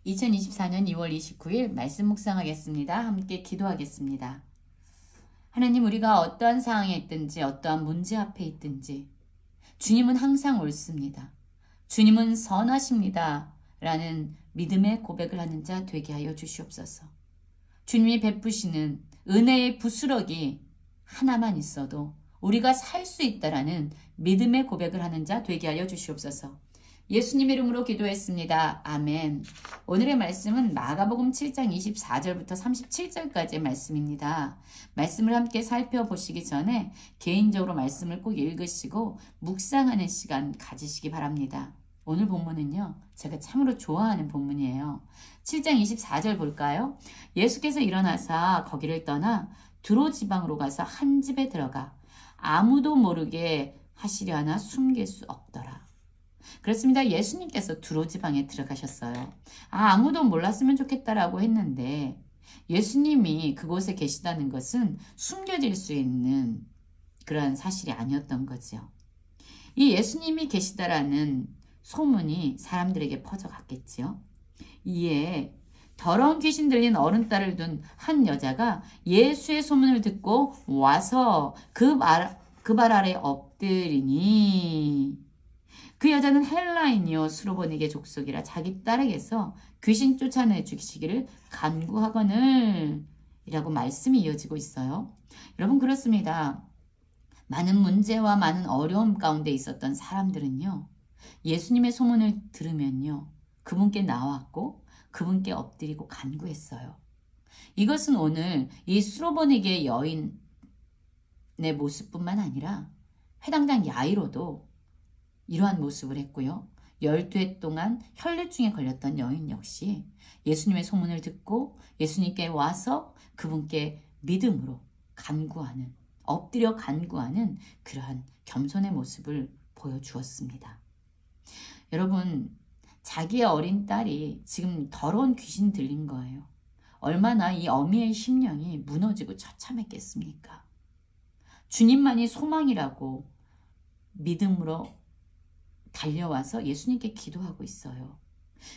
2024년 2월 29일 말씀 묵상하겠습니다. 함께 기도하겠습니다. 하나님, 우리가 어떠한 상황에 있든지 어떠한 문제 앞에 있든지 주님은 항상 옳습니다. 주님은 선하십니다. 라는 믿음의 고백을 하는 자 되게 하여 주시옵소서. 주님이 베푸시는 은혜의 부스러기 하나만 있어도 우리가 살 수 있다라는 믿음의 고백을 하는 자 되게 하여 주시옵소서. 예수님의 이름으로 기도했습니다. 아멘. 오늘의 말씀은 마가복음 7장 24절부터 37절까지의 말씀입니다. 말씀을 함께 살펴보시기 전에 개인적으로 말씀을 꼭 읽으시고 묵상하는 시간 가지시기 바랍니다. 오늘 본문은요, 제가 참으로 좋아하는 본문이에요. 7장 24절 볼까요? 예수께서 일어나사 거기를 떠나 두로 지방으로 가서 한 집에 들어가 아무도 모르게 하시려 하나 숨길 수 없더라. 그렇습니다. 예수님께서 두로 지방에 들어가셨어요. 아무도 몰랐으면 좋겠다라고 했는데 예수님이 그곳에 계시다는 것은 숨겨질 수 있는 그러한 사실이 아니었던 거죠. 이 예수님이 계시다라는 소문이 사람들에게 퍼져갔겠지요. 이에 더러운 귀신 들린 어른 딸을 둔 한 여자가 예수의 소문을 듣고 와서 그 발 아래 엎드리니, 그 여자는 헬라인이요 수로보니게 족속이라 자기 딸에게서 귀신 쫓아내 주시기를 간구하거늘 이라고 말씀이 이어지고 있어요. 여러분, 그렇습니다. 많은 문제와 많은 어려움 가운데 있었던 사람들은요, 예수님의 소문을 들으면요, 그분께 나왔고 그분께 엎드리고 간구했어요. 이것은 오늘 이 수로보니게 여인의 모습뿐만 아니라 회당장 야이로도 이러한 모습을 했고요. 12해 동안 혈류증에 걸렸던 여인 역시 예수님의 소문을 듣고 예수님께 와서 그분께 믿음으로 간구하는, 엎드려 간구하는 그러한 겸손의 모습을 보여주었습니다. 여러분, 자기의 어린 딸이 지금 더러운 귀신 들린 거예요. 얼마나 이 어미의 심령이 무너지고 처참했겠습니까? 주님만이 소망이라고 믿음으로 달려와서 예수님께 기도하고 있어요.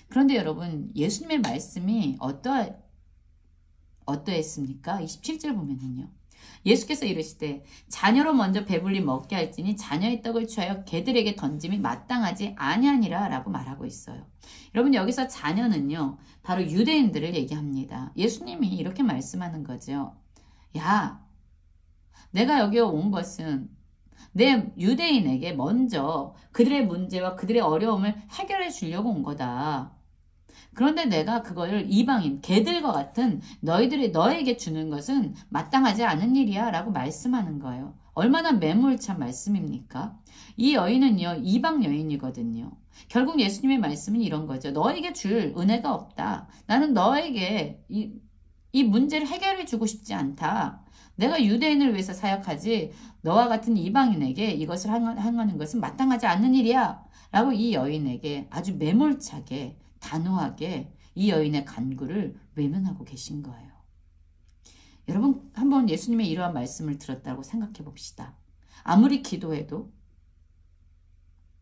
그런데 여러분, 예수님의 말씀이 어떠했습니까? 27절 보면은요, 예수께서 이르시되 자녀로 먼저 배불리 먹게 할지니 자녀의 떡을 취하여 개들에게 던짐이 마땅하지 아니하니라 라고 말하고 있어요. 여러분, 여기서 자녀는요, 바로 유대인들을 얘기합니다. 예수님이 이렇게 말씀하는 거죠. 야, 내가 여기 온 것은 내 유대인에게 먼저 그들의 문제와 그들의 어려움을 해결해 주려고 온 거다. 그런데 내가 그걸 이방인, 개들과 같은 너에게 주는 것은 마땅하지 않은 일이야 라고 말씀하는 거예요. 얼마나 매몰찬 말씀입니까? 이 여인은요, 이방 여인이거든요. 결국 예수님의 말씀은 이런 거죠. 너에게 줄 은혜가 없다. 나는 너에게 이 문제를 해결해 주고 싶지 않다. 내가 유대인을 위해서 사역하지 너와 같은 이방인에게 이것을 행하는 것은 마땅하지 않는 일이야 라고 이 여인에게 아주 매몰차게 단호하게 이 여인의 간구를 외면하고 계신 거예요. 여러분, 한번 예수님의 이러한 말씀을 들었다고 생각해 봅시다. 아무리 기도해도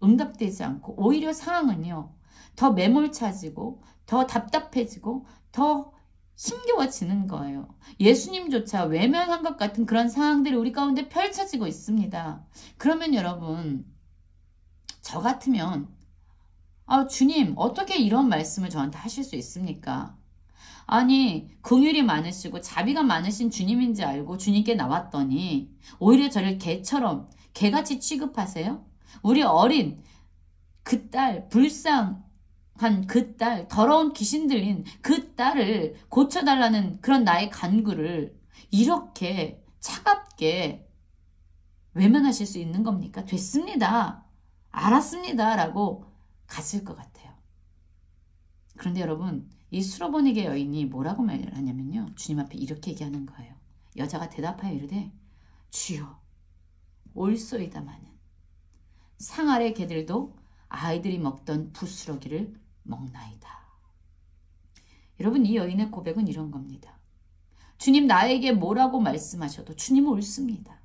응답되지 않고 오히려 상황은요, 더 매몰차지고 더 답답해지고 더 힘겨워지는 거예요. 예수님조차 외면한 것 같은 그런 상황들이 우리 가운데 펼쳐지고 있습니다. 그러면 여러분, 저 같으면 주님, 어떻게 이런 말씀을 저한테 하실 수 있습니까? 아니, 긍휼이 많으시고 자비가 많으신 주님인지 알고 주님께 나왔더니 오히려 저를 개처럼, 개같이 취급하세요? 우리 어린 그 딸, 불쌍한 그 딸, 더러운 귀신 들린 그 딸을 고쳐달라는 그런 나의 간구를 이렇게 차갑게 외면하실 수 있는 겁니까? 됐습니다. 알았습니다. 라고 갔을 것 같아요. 그런데 여러분, 이 수로보니게 여인이 뭐라고 말을 하냐면요, 주님 앞에 이렇게 얘기하는 거예요. 여자가 대답하여 이르되 주여 올소이다마는 상 아래 개들도 아이들이 먹던 부스러기를 먹나이다. 여러분, 이 여인의 고백은 이런 겁니다. 주님, 나에게 뭐라고 말씀하셔도 주님은 옳습니다.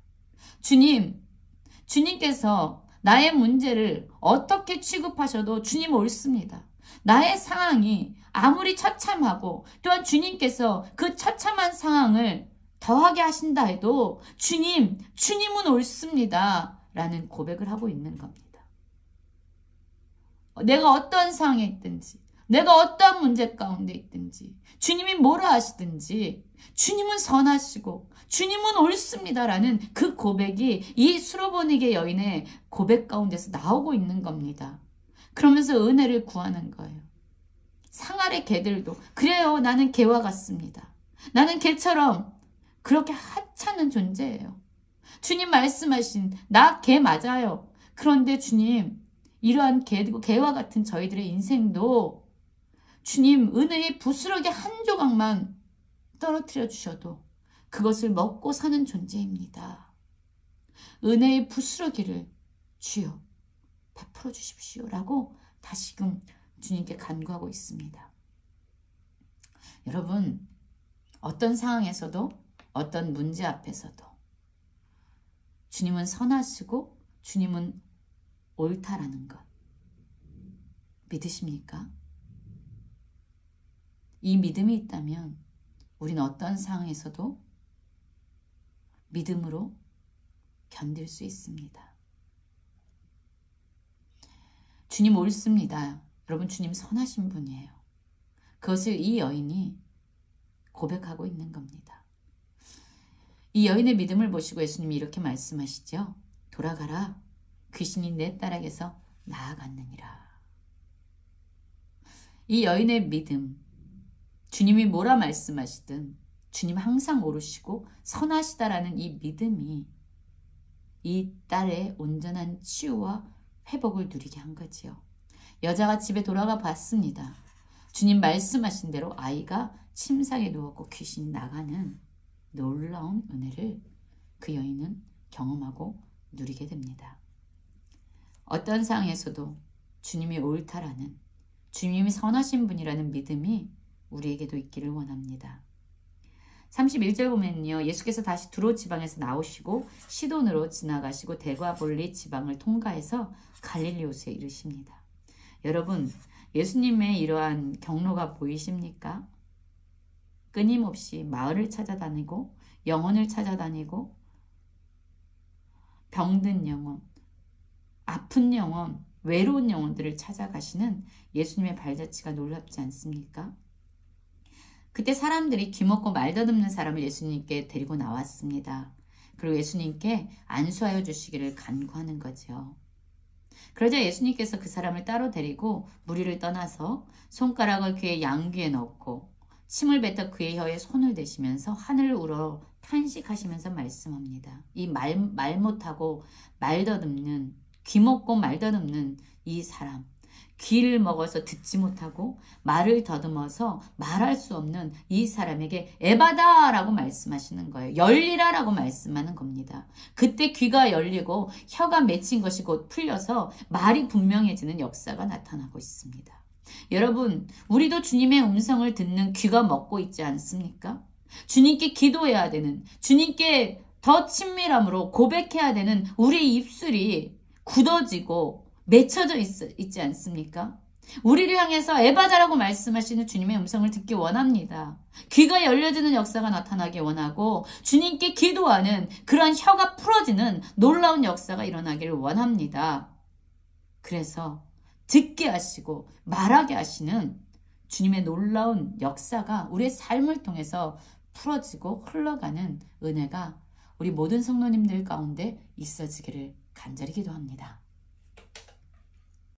주님께서 나의 문제를 어떻게 취급하셔도 주님은 옳습니다. 나의 상황이 아무리 처참하고 또한 주님께서 그 처참한 상황을 더하게 하신다 해도 주님은 옳습니다. 라는 고백을 하고 있는 겁니다. 내가 어떠한 상황에 있든지, 내가 어떠한 문제 가운데 있든지, 주님이 뭐라 하시든지 주님은 선하시고 주님은 옳습니다. 라는 그 고백이 이 수로보니게 여인의 고백 가운데서 나오고 있는 겁니다. 그러면서 은혜를 구하는 거예요. 상아래 개들도 그래요. 나는 개와 같습니다. 나는 개처럼 그렇게 하찮은 존재예요. 주님 말씀하신 나 개 맞아요. 그런데 주님 이러한 개와 같은 저희들의 인생도 주님 은혜의 부스러기 한 조각만 떨어뜨려 주셔도 그것을 먹고 사는 존재입니다. 은혜의 부스러기를 주여 베풀어 주십시오. 라고 다시금 주님께 간구하고 있습니다. 여러분, 어떤 상황에서도 어떤 문제 앞에서도 주님은 선하시고 주님은 옳다라는 것 믿으십니까? 이 믿음이 있다면 우리는 어떤 상황에서도 믿음으로 견딜 수 있습니다. 주님 옳습니다. 여러분, 주님 선하신 분이에요. 그것을 이 여인이 고백하고 있는 겁니다. 이 여인의 믿음을 보시고 예수님이 이렇게 말씀하시죠. 돌아가라. 귀신이 내 딸에게서 나아갔느니라. 이 여인의 믿음, 주님이 뭐라 말씀하시든 주님 항상 옳으시고 선하시다라는 이 믿음이 이 딸의 온전한 치유와 회복을 누리게 한 거지요. 여자가 집에 돌아가 봤습니다. 주님 말씀하신 대로 아이가 침상에 누웠고 귀신이 나가는 놀라운 은혜를 그 여인은 경험하고 누리게 됩니다. 어떤 상황에서도 주님이 옳다라는, 주님이 선하신 분이라는 믿음이 우리에게도 있기를 원합니다. 31절 보면요. 예수께서 다시 두로 지방에서 나오시고 시돈으로 지나가시고 데가볼리 지방을 통과해서 갈릴리 호수에 이르십니다. 여러분, 예수님의 이러한 경로가 보이십니까? 끊임없이 마을을 찾아다니고 영혼을 찾아다니고 병든 영혼, 아픈 영혼, 외로운 영혼들을 찾아가시는 예수님의 발자취가 놀랍지 않습니까? 그때 사람들이 귀먹고 말 더듬는 사람을 예수님께 데리고 나왔습니다. 그리고 예수님께 안수하여 주시기를 간구하는 거죠. 그러자 예수님께서 그 사람을 따로 데리고 무리를 떠나서 손가락을 그의 양귀에 넣고 침을 뱉어 그의 혀에 손을 대시면서 하늘을 우러 탄식하시면서 말씀합니다. 이 말 못하고 말 더듬는, 귀먹고 말 더듬는 이 사람, 귀를 먹어서 듣지 못하고 말을 더듬어서 말할 수 없는 이 사람에게 에바다 라고 말씀하시는 거예요. 열리라 라고 말씀하는 겁니다. 그때 귀가 열리고 혀가 맺힌 것이 곧 풀려서 말이 분명해지는 역사가 나타나고 있습니다. 여러분, 우리도 주님의 음성을 듣는 귀가 먹고 있지 않습니까? 주님께 기도해야 되는, 주님께 더 친밀함으로 고백해야 되는 우리의 입술이 굳어지고 맺혀져 있지 않습니까? 우리를 향해서 에바다라고 말씀하시는 주님의 음성을 듣기 원합니다. 귀가 열려지는 역사가 나타나기 원하고 주님께 기도하는 그러한 혀가 풀어지는 놀라운 역사가 일어나기를 원합니다. 그래서 듣게 하시고 말하게 하시는 주님의 놀라운 역사가 우리의 삶을 통해서 풀어지고 흘러가는 은혜가 우리 모든 성도님들 가운데 있어지기를 간절히 기도합니다.